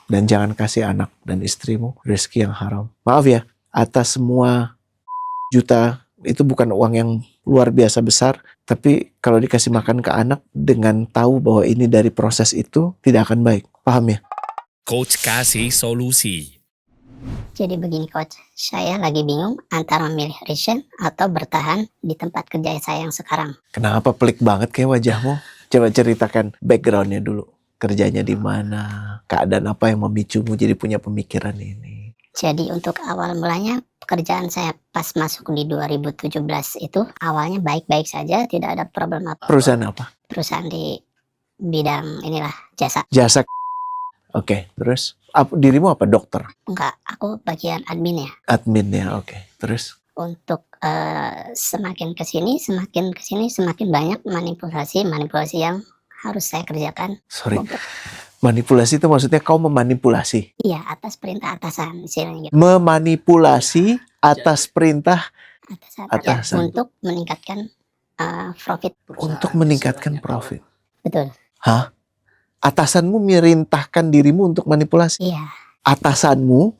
Dan jangan kasih anak dan istrimu rezeki yang haram. Maaf ya, atas semua juta itu bukan uang yang luar biasa besar, tapi kalau dikasih makan ke anak dengan tahu bahwa ini dari proses itu tidak akan baik. Paham ya? Coach kasih solusi. Jadi begini coach, saya lagi bingung antara memilih resign atau bertahan di tempat kerja saya yang sekarang. Kenapa pelik banget kayak wajahmu? Coba ceritakan backgroundnya dulu. Kerjanya di mana? Keadaan apa yang memicumu jadi punya pemikiran ini? Jadi untuk awal mulanya pekerjaan saya pas masuk di 2017 itu awalnya baik-baik saja, tidak ada problem apa. Perusahaan apa? Perusahaan di bidang inilah jasa. Jasa. Oke, terus dirimu apa? Dokter? Enggak, aku bagian admin ya. Admin ya, oke. Terus? Untuk semakin kesini semakin banyak manipulasi yang harus saya kerjakan. Sorry, manipulasi itu maksudnya kau memanipulasi? Iya, atas perintah atasan istilahnya gitu. Memanipulasi atas perintah Atasan. Untuk meningkatkan profit. Untuk meningkatkan profit. Betul. Hah? Atasanmu merintahkan dirimu untuk manipulasi? Iya. Atasanmu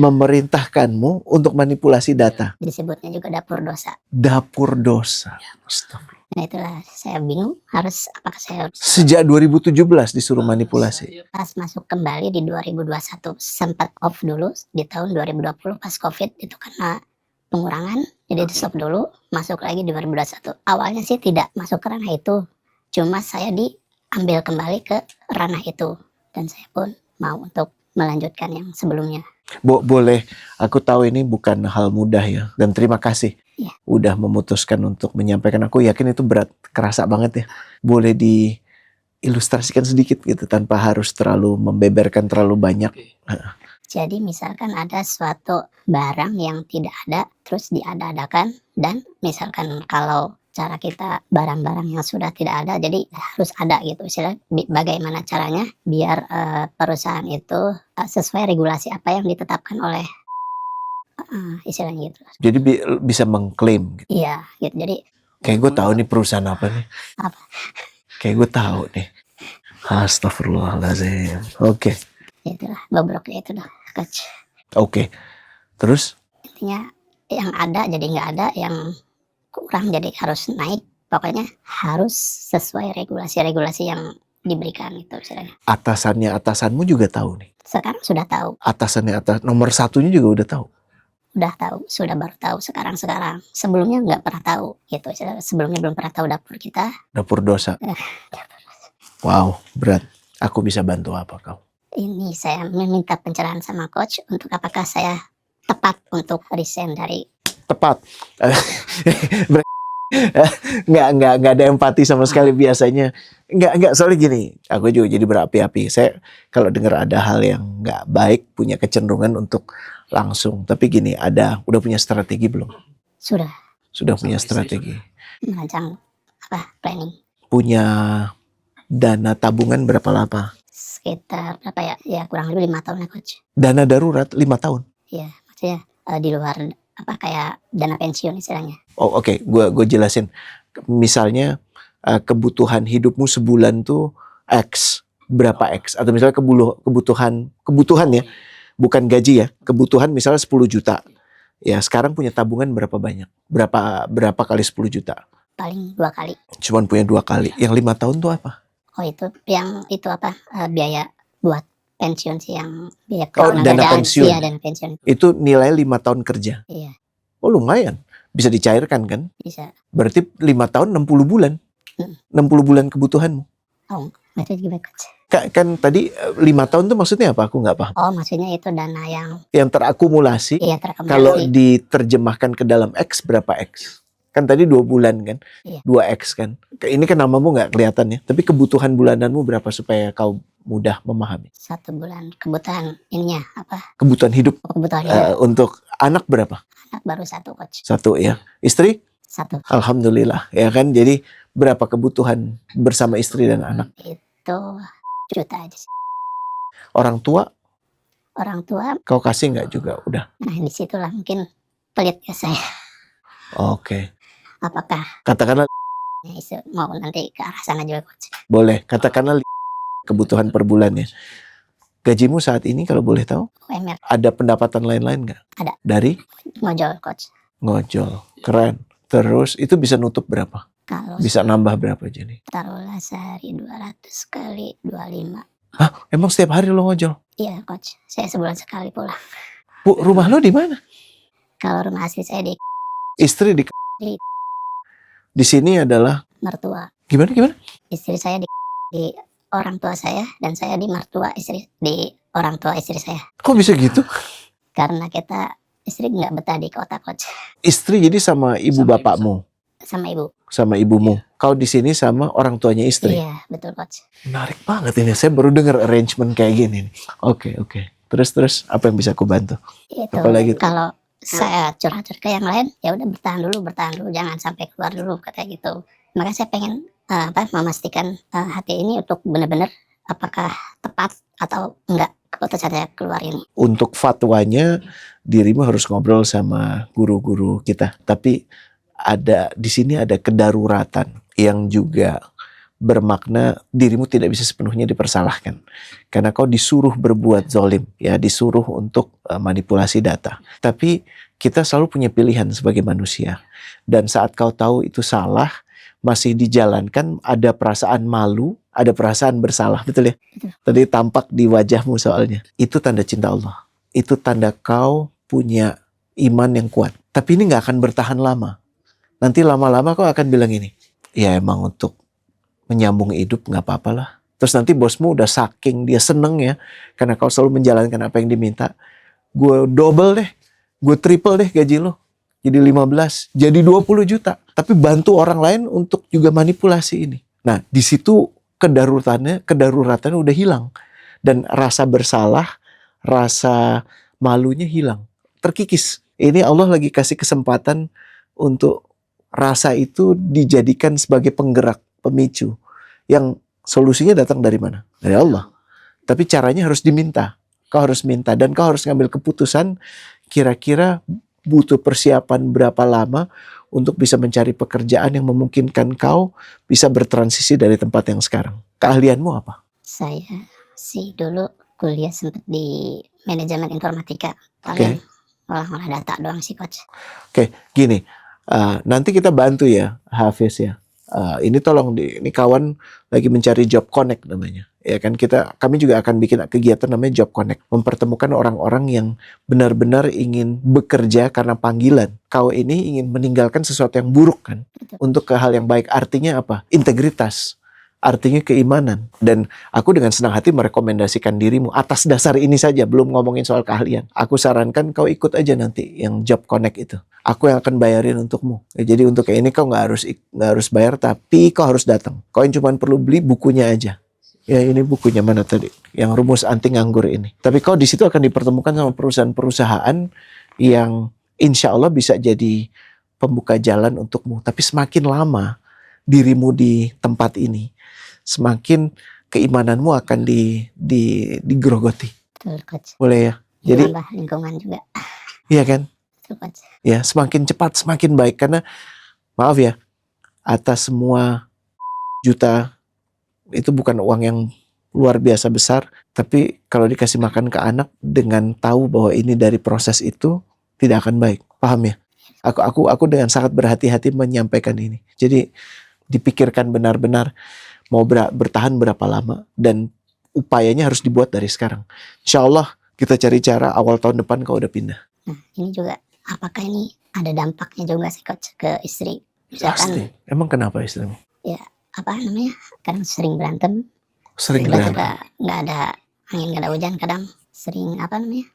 memerintahkanmu untuk manipulasi data? Disebutnya juga dapur dosa. Dapur dosa. Astagfirullah. Nah itulah saya bingung apakah saya harus. Sejak 2017 disuruh manipulasi. Pas masuk kembali di 2021 sempat off dulu di tahun 2020 pas COVID itu karena pengurangan, jadi di stop dulu, masuk lagi di 2021. Awalnya sih tidak masuk ke ranah itu, cuma saya diambil kembali ke ranah itu dan saya pun mau untuk melanjutkan yang sebelumnya. Boleh, aku tahu ini bukan hal mudah ya, dan terima kasih udah memutuskan untuk menyampaikan. Aku yakin itu berat, kerasa banget ya. Boleh diilustrasikan sedikit gitu tanpa harus terlalu membeberkan terlalu banyak. Jadi misalkan ada suatu barang yang tidak ada terus diada-adakan, dan misalkan kalau cara kita barang-barang yang sudah tidak ada jadi harus ada gitu. Bagaimana caranya biar perusahaan itu sesuai regulasi apa yang ditetapkan oleh istilahnya gitu. Jadi bisa mengklaim gitu. Iya gitu. Jadi kayak gue tahu nih perusahaan apa nih. Apa? Kayak gue tahu nih. Astagfirullahaladzim. Oke. Itulah bobroknya itu dah coach. Oke. Terus? Intinya yang ada jadi nggak ada, yang kurang jadi harus naik. Pokoknya harus sesuai regulasi-regulasi yang diberikan itu istilahnya. Atasanmu juga tahu nih? Sekarang sudah tahu. Atasannya nomor satunya juga udah tahu? Udah tahu, sudah baru tahu sekarang. Sebelumnya nggak pernah tahu gitu. Sebelumnya belum pernah tahu dapur kita. Dapur dosa. Wow, berat. Aku bisa bantu apa kau? Ini saya meminta pencerahan sama coach untuk apakah saya tepat untuk resign dari. Tepat. nggak ada empati sama sekali biasanya. Nggak, soalnya gini, aku juga jadi berapi-api. Saya kalau dengar ada hal yang nggak baik punya kecenderungan untuk langsung. Tapi gini, udah punya strategi belum? Sudah punya strategi. Merancang planning. Punya dana tabungan berapa lama? Sekitar berapa ya? Ya kurang lebih 5 tahun ya coach. Dana darurat 5 tahun? Iya, maksudnya di luar kayak dana pensiun istilahnya. Oh oke. Gue jelasin. Misalnya kebutuhan hidupmu sebulan tuh X, berapa X? Atau misalnya kebutuhan ya, bukan gaji ya. Kebutuhan misalnya 10 juta. Ya sekarang punya tabungan berapa banyak? Berapa kali 10 juta? Paling 2 kali. Cuman punya 2 kali. Yang 5 tahun tuh apa? Oh itu biaya buat pensiun sih, yang biaya dana pensiun. Iya, dana pensiun. Itu nilai 5 tahun kerja. Iya. Oh lumayan. Bisa dicairkan kan? Bisa. Berarti 5 tahun 60 bulan. 60 bulan kebutuhanmu. Oh, maksudnya gimana coach? Kan tadi 5 tahun tuh maksudnya apa? Aku nggak paham. Oh, maksudnya itu dana yang terakumulasi. Iya, terakumulasi. Kalau diterjemahkan ke dalam X berapa X? Kan tadi 2 bulan kan? Iya. 2X kan? Ini kan namamu nggak kelihatan ya. Tapi kebutuhan bulananmu berapa supaya kau mudah memahami? 1 bulan. Kebutuhan ininya apa? Kebutuhan hidup. Kebutuhan hidup. Untuk anak berapa? Anak baru 1 coach. 1 ya. Istri? 1. Alhamdulillah ya kan. Jadi berapa kebutuhan bersama istri dan anak? Itu juta aja sih. Orang tua? Orang tua kau kasih nggak juga? Udah. Nah disitulah mungkin pelit ya saya. Oke. Apakah katakanlah mau nanti ke arah sana juga coach? Boleh. Katakanlah kebutuhan per bulan ya. Gajimu saat ini kalau boleh tahu, UMR ada pendapatan lain-lain nggak? Ada. Dari ngojol coach. ngojol. Keren. Terus itu bisa nutup berapa? Kalau Bisa nambah berapa jadi? taruhlah sehari 200 kali 25. Hah? Emang setiap hari lo ngojol? Iya coach, saya sebulan sekali pulang. Bu, rumah lo di mana? Kalau rumah asli saya di Istri di di sini adalah mertua. gimana? Istri saya di orang tua saya, dan saya di mertua istri, di orang tua istri saya. Kok bisa gitu? Karena kita istri nggak betah di kota coach, Istri jadi sama ibu Sama bapakmu, sama ibu. sama ibumu. Kau di sini sama orang tuanya istri. Iya betul coach. Menarik banget ini. Saya baru dengar arrangement kayak gini nih. Oke. Terus apa yang bisa aku bantu? Itu Apalagi? kalau saya curhat-curhat ke yang lain, ya udah bertahan dulu, jangan sampai keluar dulu katanya gitu. Maka saya pengen memastikan hati ini untuk benar-benar apakah tepat atau enggak keputusan saya keluar ini. Untuk fatwanya dirimu harus ngobrol sama guru-guru kita. Tapi di sini ada kedaruratan yang juga bermakna dirimu tidak bisa sepenuhnya dipersalahkan karena kau disuruh berbuat zalim, ya, disuruh untuk manipulasi data. Tapi kita selalu punya pilihan sebagai manusia, dan saat kau tahu itu salah masih dijalankan, ada perasaan malu, ada perasaan bersalah, betul ya? Tadi tampak di wajahmu soalnya. Itu tanda cinta Allah, itu tanda kau punya iman yang kuat. Tapi ini nggak akan bertahan lama. Nanti lama-lama kau akan bilang ini, ya emang untuk menyambung hidup nggak apa-apa lah. Terus nanti bosmu udah saking dia seneng ya, karena kau selalu menjalankan apa yang diminta, gue double deh, gue triple deh gaji lo, jadi 15, jadi 20 juta. Tapi bantu orang lain untuk juga manipulasi ini. Nah di situ kedaruratannya udah hilang, dan rasa bersalah, rasa malunya hilang, terkikis. Ini Allah lagi kasih kesempatan untuk rasa itu dijadikan sebagai penggerak, pemicu, yang solusinya datang dari mana? Dari Allah. Tapi caranya harus diminta. Kau harus minta, dan kau harus ngambil keputusan kira-kira butuh persiapan berapa lama untuk bisa mencari pekerjaan yang memungkinkan kau bisa bertransisi dari tempat yang sekarang. Keahlianmu apa? Saya sih dulu kuliah sempat di manajemen informatika, Oke. paling olah-olah data doang sih coach. Oke, gini. Nanti kita bantu ya, Hafiz ya. Ini tolong ini kawan lagi mencari job connect namanya. Ya kan, kami juga akan bikin kegiatan namanya Job Connect, mempertemukan orang-orang yang benar-benar ingin bekerja karena panggilan. Kau ini ingin meninggalkan sesuatu yang buruk kan, untuk ke hal yang baik. Artinya apa? Integritas. Artinya keimanan. Dan aku dengan senang hati merekomendasikan dirimu atas dasar ini saja, belum ngomongin soal keahlian. Aku sarankan kau ikut aja nanti yang Job Connect itu. Aku yang akan bayarin untukmu. Ya, jadi untuk kayak ini kau nggak harus bayar, tapi kau harus datang. Kau yang cuma perlu beli bukunya aja. Ya ini bukunya mana tadi? Yang rumus anti nganggur ini. Tapi kau di situ akan dipertemukan sama perusahaan-perusahaan yang insya Allah bisa jadi pembuka jalan untukmu. Tapi semakin lama dirimu di tempat ini, semakin keimananmu akan digerogoti. Betul coach. Boleh ya? Jadi Nambah lingkungan juga. iya kan? Betul coach. Ya semakin cepat semakin baik. Karena maaf ya, atas semua juta itu bukan uang yang luar biasa besar, tapi kalau dikasih makan ke anak dengan tahu bahwa ini dari proses itu, tidak akan baik. Paham ya? Aku dengan sangat berhati-hati menyampaikan ini. Jadi dipikirkan benar-benar mau bertahan berapa lama, dan upayanya harus dibuat dari sekarang. Insya Allah kita cari cara awal tahun depan kau udah pindah. Nah ini juga, apakah ini ada dampaknya juga sih coach ke istri? Pasti. Misalkan Emang kenapa istrimu? ya apa namanya, kadang sering berantem, Sering tiba-tiba berantem. nggak ada angin nggak ada hujan, kadang sering apa namanya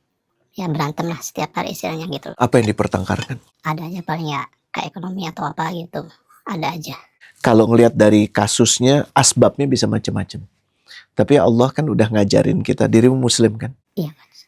ya berantem lah setiap hari istilahnya gitu. Apa yang dipertengkarkan? Ada aja paling ya ke ekonomi atau apa gitu, ada aja. Kalau ngelihat dari kasusnya, asbabnya bisa macam-macam. Tapi Allah kan udah ngajarin kita, dirimu muslim kan? Iya coach.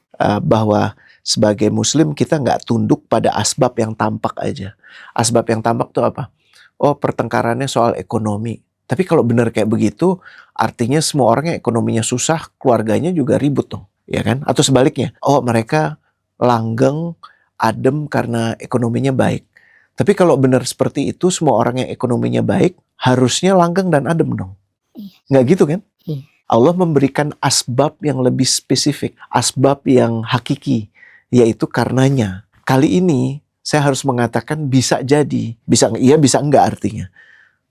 Bahwa sebagai muslim kita nggak tunduk pada asbab yang tampak aja. Asbab yang tampak tuh apa? Oh pertengkarannya soal ekonomi. Tapi kalau benar kayak begitu, artinya semua orang yang ekonominya susah, keluarganya juga ribut dong, ya kan? Atau sebaliknya, oh mereka langgeng, adem karena ekonominya baik. Tapi kalau benar seperti itu, semua orang yang ekonominya baik harusnya langgeng dan adem dong. Iya. Nggak gitu kan? Iya. Allah memberikan asbab yang lebih spesifik, asbab yang hakiki, yaitu karenanya. Kali ini saya harus mengatakan bisa jadi, bisa iya, bisa enggak artinya.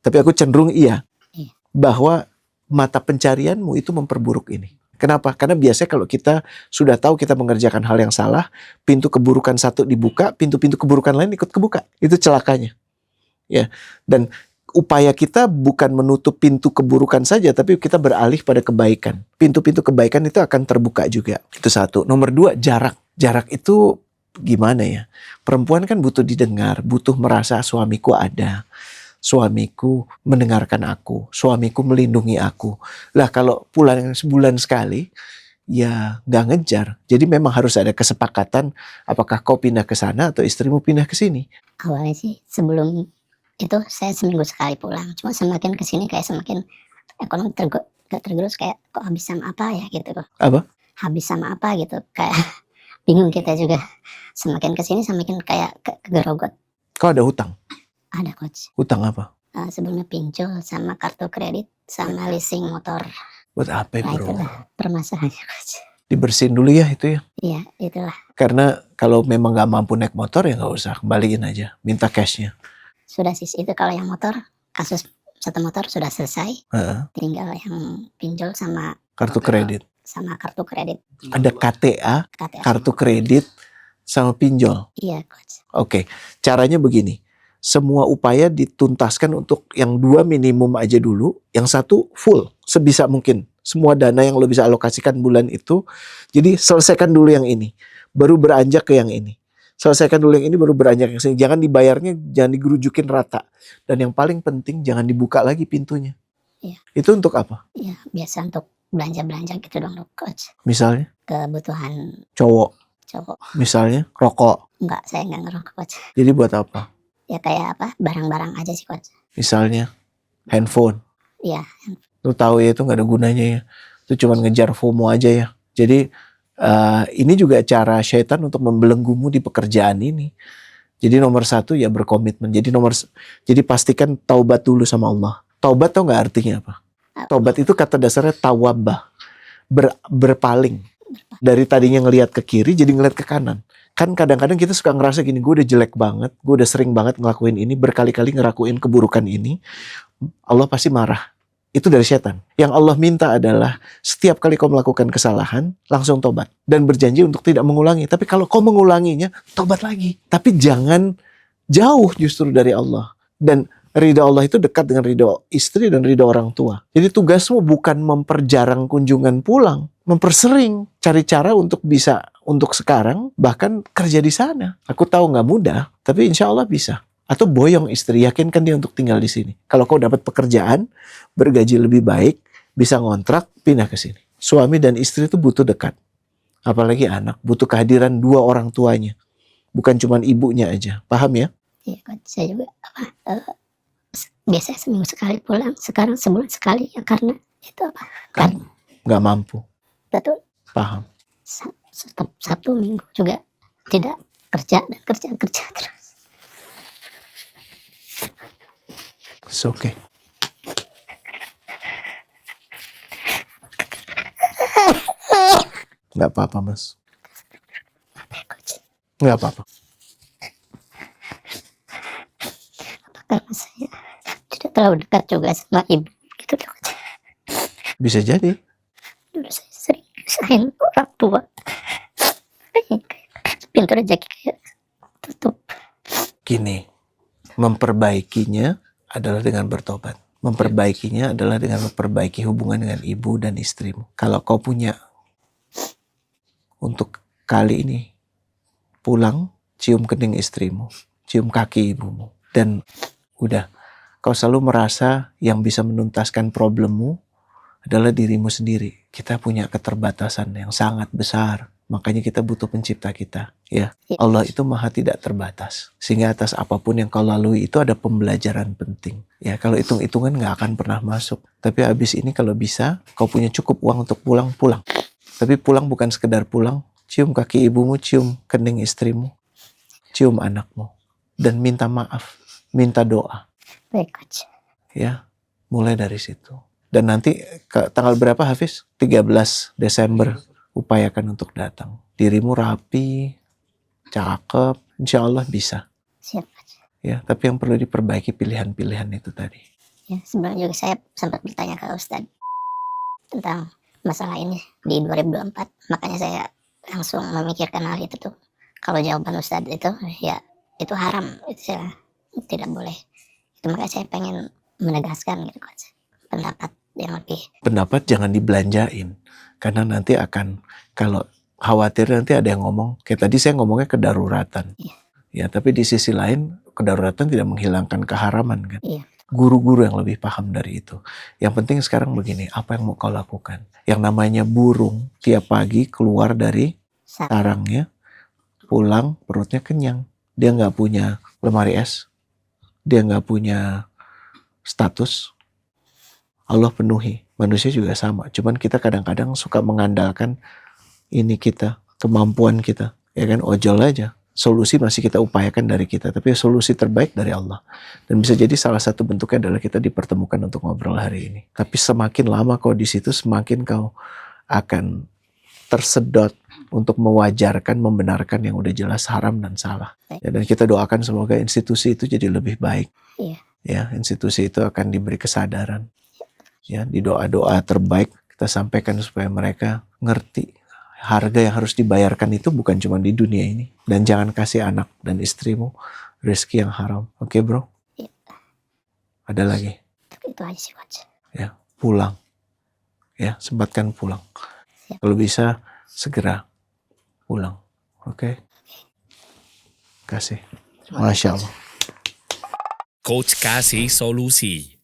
Tapi aku cenderung iya, Iya. bahwa mata pencarianmu itu memperburuk ini. Kenapa? Karena biasanya kalau kita sudah tahu kita mengerjakan hal yang salah, pintu keburukan satu dibuka, pintu-pintu keburukan lain ikut kebuka. Itu celakanya. Ya. Dan upaya kita bukan menutup pintu keburukan saja, tapi kita beralih pada kebaikan. Pintu-pintu kebaikan itu akan terbuka juga. Itu satu. Nomor dua, jarak. Jarak itu gimana ya? Perempuan kan butuh didengar, butuh merasa suamiku ada. Suamiku mendengarkan aku, suamiku melindungi aku. Lah kalau pulang sebulan sekali, ya nggak ngejar. Jadi memang harus ada kesepakatan, apakah kau pindah ke sana atau istrimu pindah ke sini. Awalnya sih sebelum itu saya seminggu sekali pulang. Cuma semakin kesini kayak semakin ekonomi gak tergerus, kayak kok habis sama apa ya gitu kok. Apa? Habis sama apa gitu, kayak bingung kita juga. Semakin kesini semakin kayak kegerogot. Kau ada hutang? Ada coach. Hutang apa? Sebelumnya pinjol sama kartu kredit sama leasing motor. Buat apa Nah bro? itulah permasalahannya coach. Dibersihin dulu ya itu ya. Iya itulah. Karena kalau memang nggak mampu naik motor ya nggak usah, kembaliin aja, minta cashnya. Sudah sih itu kalau yang motor, kasus satu motor sudah selesai. Heeh. Tinggal yang pinjol sama Kartu kredit. kartu kredit. Ada KTA, KTA. kartu kredit, sama pinjol. Iya coach. Oke, caranya begini. Semua upaya dituntaskan untuk yang dua minimum aja dulu, yang satu full sebisa mungkin. Semua dana yang lo bisa alokasikan bulan itu, jadi selesaikan dulu yang ini, baru beranjak ke yang ini. Selesaikan dulu yang ini, baru beranjak ke sini. Jangan dibayarnya, jangan digerujukin rata. Dan yang paling penting, jangan dibuka lagi pintunya. Iya. Itu untuk apa? Iya biasa untuk belanja-belanja gitu dong coach. Misalnya Kebutuhan cowok, cowok. misalnya rokok. Enggak, saya enggak ngerokok coach. Jadi buat apa? Ya kayak apa, barang-barang aja sih coach. Misalnya handphone. Iya. Lu tahu ya itu nggak ada gunanya ya. Itu cuma ngejar FOMO aja ya. Jadi ini juga cara syaitan untuk membelenggumu di pekerjaan ini. Jadi nomor satu ya berkomitmen. Jadi pastikan taubat dulu sama Allah. Taubat tau nggak artinya apa? Taubat itu kata dasarnya tawabah, berpaling. Dari tadinya ngelihat ke kiri jadi ngelihat ke kanan. Kan kadang-kadang kita suka ngerasa gini, gue udah jelek banget, gue udah sering banget ngelakuin ini, berkali-kali ngelakuin keburukan ini, Allah pasti marah. Itu dari setan. Yang Allah minta adalah setiap kali kau melakukan kesalahan, langsung tobat. Dan berjanji untuk tidak mengulangi. Tapi kalau kau mengulanginya, tobat lagi. Tapi jangan jauh justru dari Allah. Dan ridha Allah itu dekat dengan ridha istri dan ridha orang tua. Jadi tugasmu bukan memperjarang kunjungan pulang, mempersering, cari cara untuk bisa untuk sekarang bahkan kerja di sana. Aku tahu nggak mudah, tapi insya Allah bisa. Atau boyong istri, yakinkan dia untuk tinggal di sini. Kalau kau dapat pekerjaan, bergaji lebih baik, bisa ngontrak, pindah ke sini. Suami dan istri itu butuh dekat. Apalagi anak, butuh kehadiran dua orang tuanya. Bukan cuma ibunya aja. Paham ya? Iya coach, saya juga biasanya seminggu sekali pulang, sekarang sebulan sekali ya karena itu apa? Kan nggak mampu. Betul. Paham. Sabtu Minggu juga tidak kerja dan kerja terus. It's okay. Nggak apa-apa, Mas. Nggak apa-apa. Karena saya tidak terlalu dekat juga sama ibu gitu loh. Bisa jadi. Dulu saya sering nyusahin orang tua. Pintu rezeki kayak tutup. Gini, memperbaikinya adalah dengan bertobat. Memperbaikinya adalah dengan memperbaiki hubungan dengan ibu dan istrimu. Kalau kau punya untuk kali ini pulang, cium kening istrimu, cium kaki ibumu, dan udah. Kau selalu merasa yang bisa menuntaskan problemmu adalah dirimu sendiri. Kita punya keterbatasan yang sangat besar. Makanya kita butuh pencipta kita. Ya, Allah itu maha tidak terbatas. Sehingga atas apapun yang kau lalui itu ada pembelajaran penting. Ya, kalau hitung-hitungan nggak akan pernah masuk. Tapi habis ini kalau bisa, kau punya cukup uang untuk pulang, pulang. Tapi pulang bukan sekedar pulang. Cium kaki ibumu, cium kening istrimu, cium anakmu. Dan minta maaf, minta doa. Baik coach. Ya, mulai dari situ. Dan nanti tanggal berapa Hafiz? 13 Desember. Upayakan untuk datang. Dirimu rapi, cakep, insya Allah bisa. Siap, Coach. Ya, tapi yang perlu diperbaiki pilihan-pilihan itu tadi. Ya, sebelumnya juga saya sempat bertanya ke Ustadz tentang masalah ini di 2024. Makanya saya langsung memikirkan hal itu tuh. Kalau jawaban Ustadz itu, ya itu haram. Itu saya tidak boleh. Itu makanya saya pengen menegaskan gitu, Coach. Pendapat yang lebih. Pendapat jangan dibelanjain. Karena nanti akan, kalau khawatir nanti ada yang ngomong, kayak tadi saya ngomongnya kedaruratan. Iya. Ya, tapi di sisi lain, kedaruratan tidak menghilangkan keharaman kan. Iya. Guru-guru yang lebih paham dari itu. Yang penting sekarang begini, apa yang mau kau lakukan? Yang namanya burung, tiap pagi keluar dari sarangnya, pulang perutnya kenyang. Dia nggak punya lemari es, dia nggak punya status. Allah penuhi. Manusia juga sama. Cuman kita kadang-kadang suka mengandalkan ini kita, kemampuan kita. Ya kan, ojol aja. Solusi masih kita upayakan dari kita, tapi solusi terbaik dari Allah. Dan bisa jadi salah satu bentuknya adalah kita dipertemukan untuk ngobrol hari ini. Tapi semakin lama kau di situ, semakin kau akan tersedot untuk mewajarkan, membenarkan yang udah jelas haram dan salah. Ya, dan kita doakan semoga institusi itu jadi lebih baik. Iya. Ya, institusi itu akan diberi kesadaran. Ya, di doa-doa terbaik kita sampaikan supaya mereka ngerti harga yang harus dibayarkan itu bukan cuma di dunia ini. Dan jangan kasih anak dan istrimu rezeki yang haram. Oke, bro? Iya. Ada lagi? Itu aja sih, Coach. Ya, pulang. Ya, sempatkan pulang. Siap. Kalau bisa segera pulang. Oke? Kasih. Masya Allah. Coach Kasih Solusi.